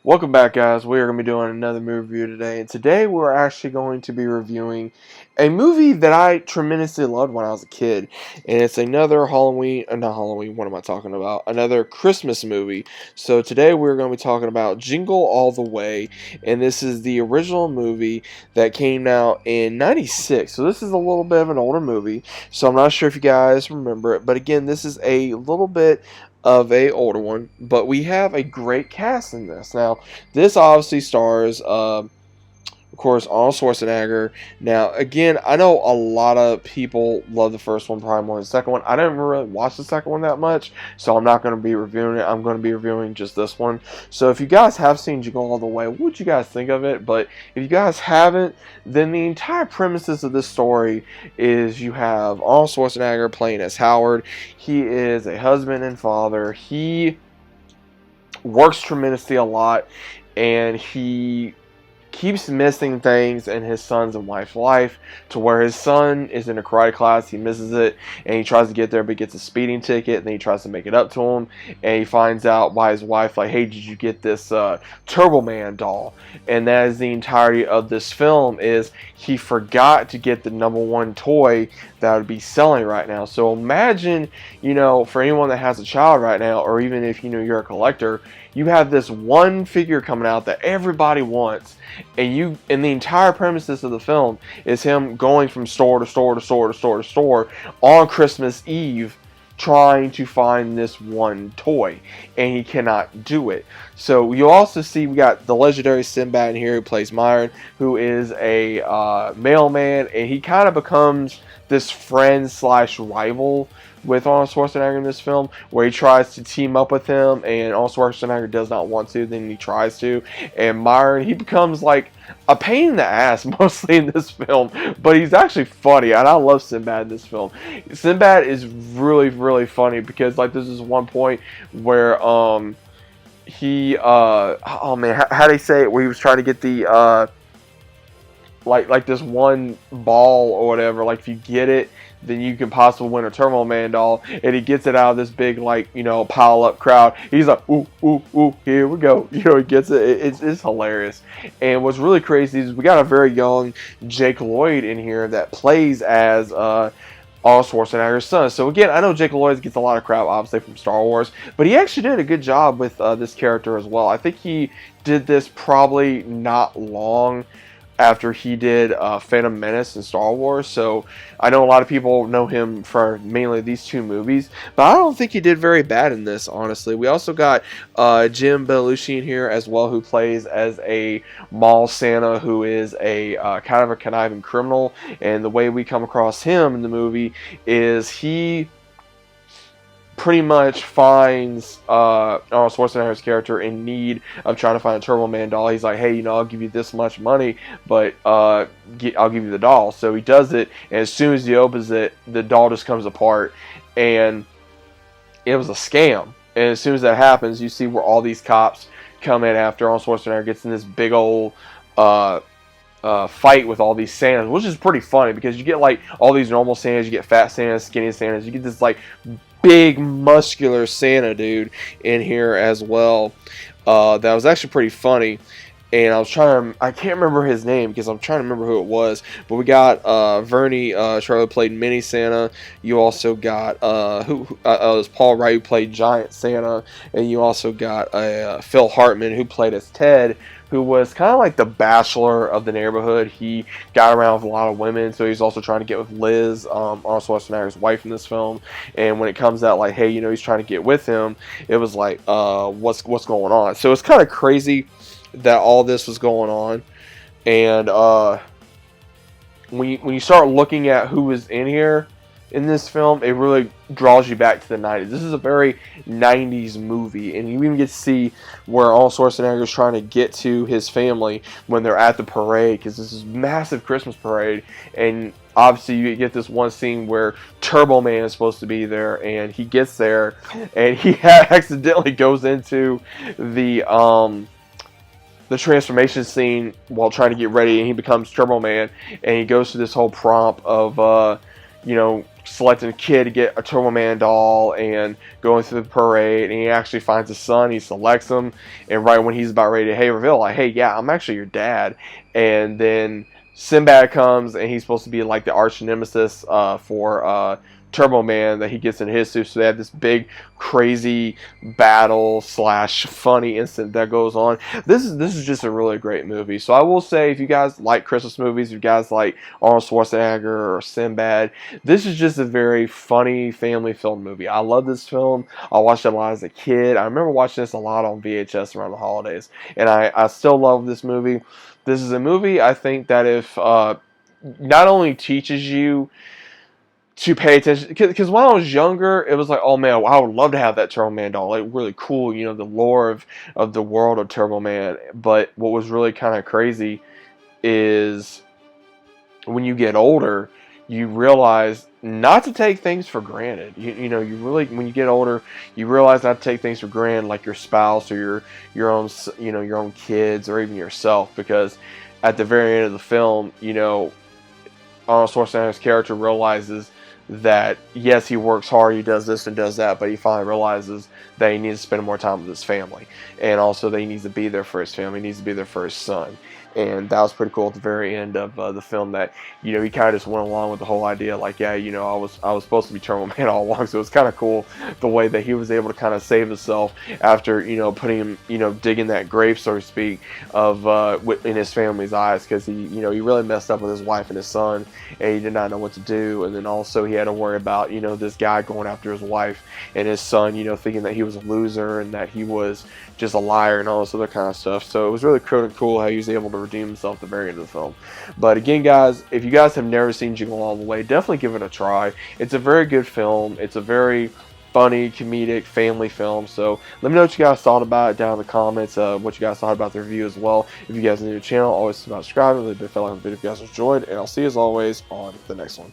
Welcome back, guys. We are going to be doing another movie review today, and today we're actually going to be reviewing a movie that I tremendously loved when I was a kid, and it's another Halloween, not Halloween, what am I talking about? Another Christmas movie. So today we're going to be talking about Jingle All the Way, and this is the original movie that came out in '96. So this is a little bit of an older movie, so I'm not sure if you guys remember it, but again, this is a little bit of a older one, but we have a great cast in this. Now, this obviously stars, of course, Arnold Schwarzenegger. Now, again, I know a lot of people love the first one probably more than the second one. I didn't really watch the second one that much, so I'm not going to be reviewing it. I'm going to be reviewing just this one. So if you guys have seen Jingle All the Way, what would you guys think of it? But if you guys haven't, then the entire premises of this story is you have Arnold Schwarzenegger playing as Howard. He is a husband and father. He works tremendously a lot, and he keeps missing things in his son's and wife's life, to where his son is in a karate class, he misses it, and he tries to get there but gets a speeding ticket, and then he tries to make it up to him, and he finds out by his wife, like, hey, did you get this Turbo Man doll? And that is the entirety of this film, is he forgot to get the #1 toy that would be selling right now. So imagine, for anyone that has a child right now, or even if you're a collector, you have this one figure coming out that everybody wants, and the entire premises of the film is him going from store to store to store to store to store on Christmas Eve, trying to find this one toy, and he cannot do it. So you also see we got the legendary Sinbad in here, who plays Myron, who is a mailman, and he kind of becomes this friend slash rival with Arnold Schwarzenegger in this film, where he tries to team up with him, and Arnold Schwarzenegger does not want to, then he tries to, and Myron, he becomes like a pain in the ass mostly in this film, but he's actually funny, and I love Sinbad in this film. Sinbad is really, really funny, because like this is one point where he oh man, how do they say it, where he was trying to get the like this one ball or whatever, like if you get it, then you can possibly win a Turbo Man doll, and he gets it out of this big, like, pile up crowd. He's like, ooh, ooh, ooh, here we go. He gets it. It's hilarious. And what's really crazy is we got a very young Jake Lloyd in here that plays as Arnold Schwarzenegger's son. So again, I know Jake Lloyd gets a lot of crap, obviously, from Star Wars, but he actually did a good job with this character as well. I think he did this probably not long after he did Phantom Menace and Star Wars. So I know a lot of people know him for mainly these two movies, but I don't think he did very bad in this, honestly. We also got Jim Belushi in here as well, who plays as a mall Santa, who is a kind of a conniving criminal, and the way we come across him in the movie is he pretty much finds Arnold Schwarzenegger's character in need of trying to find a Turbo Man doll. He's like, hey, I'll give you this much money, but I'll give you the doll. So he does it, and as soon as he opens it, the doll just comes apart, and it was a scam. And as soon as that happens, you see where all these cops come in after Arnold Schwarzenegger gets in this big old fight with all these Santas, which is pretty funny, because you get like all these normal Santas, you get fat Santas, skinny Santas, you get this like big muscular Santa dude in here as well. That was actually pretty funny, and I can't remember his name, because I'm trying to remember who it was, but we got Vernie Charlie played Mini Santa. You also got it was Paul Wright, who played Giant Santa, and you also got Phil Hartman, who played as Ted, who was kind of like the bachelor of the neighborhood. He got around with a lot of women, so he's also trying to get with Liz, Arnold Schwarzenegger's wife in this film. And when it comes out, like, hey, he's trying to get with him, it was like, what's going on? So it's kind of crazy that all this was going on. And when you start looking at who was in here in this film, it really draws you back to the 90s. This is a very 90s movie, and you even get to see where Arnold Schwarzenegger is trying to get to his family when they're at the parade, because this is a massive Christmas parade, and obviously you get this one scene where Turbo Man is supposed to be there, and he gets there, and he accidentally goes into the transformation scene while trying to get ready, and he becomes Turbo Man, and he goes through this whole prompt of selecting a kid to get a Turbo Man doll and going through the parade, and he actually finds his son. He selects him, and right when he's about ready to reveal, like, hey, yeah, I'm actually your dad. And then Sinbad comes, and he's supposed to be like the arch nemesis for Turbo Man that he gets in his suit. So they have this big, crazy battle / funny incident that goes on. This is just a really great movie. So I will say, if you guys like Christmas movies, if you guys like Arnold Schwarzenegger or Sinbad, this is just a very funny family film movie. I love this film. I watched it a lot as a kid. I remember watching this a lot on VHS around the holidays, and I still love this movie. This is a movie I think that if not only teaches you to pay attention, because when I was younger, it was like, oh man, I would love to have that Turbo Man doll, like really cool, the lore of the world of Turbo Man. But what was really kind of crazy is when you get older, you realize not to take things for granted. You really, when you get older, you realize not to take things for granted, like your spouse or your own, your own kids or even yourself, because at the very end of the film, Arnold Schwarzenegger's character realizes that yes, he works hard, he does this and does that, but he finally realizes that he needs to spend more time with his family, and also that he needs to be there for his family, he needs to be there for his son. And that was pretty cool at the very end of the film, that he kind of just went along with the whole idea, like, yeah, I was supposed to be Turbo Man all along. So it was kind of cool the way that he was able to kind of save himself after putting him digging that grave, so to speak, of in his family's eyes, because he really messed up with his wife and his son, and he did not know what to do. And then also he had to worry about this guy going after his wife and his son, thinking that he was a loser and that he was just a liar and all this other kind of stuff. So it was really cool how he was able to redeem himself at the very end of the film. But again, guys, if you guys have never seen Jingle All the Way, definitely give it a try. It's a very good film. It's a very funny, comedic, family film. So let me know what you guys thought about it down in the comments, what you guys thought about the review as well. If you guys are new to the channel, always subscribe. Really big fella on the video if you guys enjoyed, and I'll see you as always on the next one.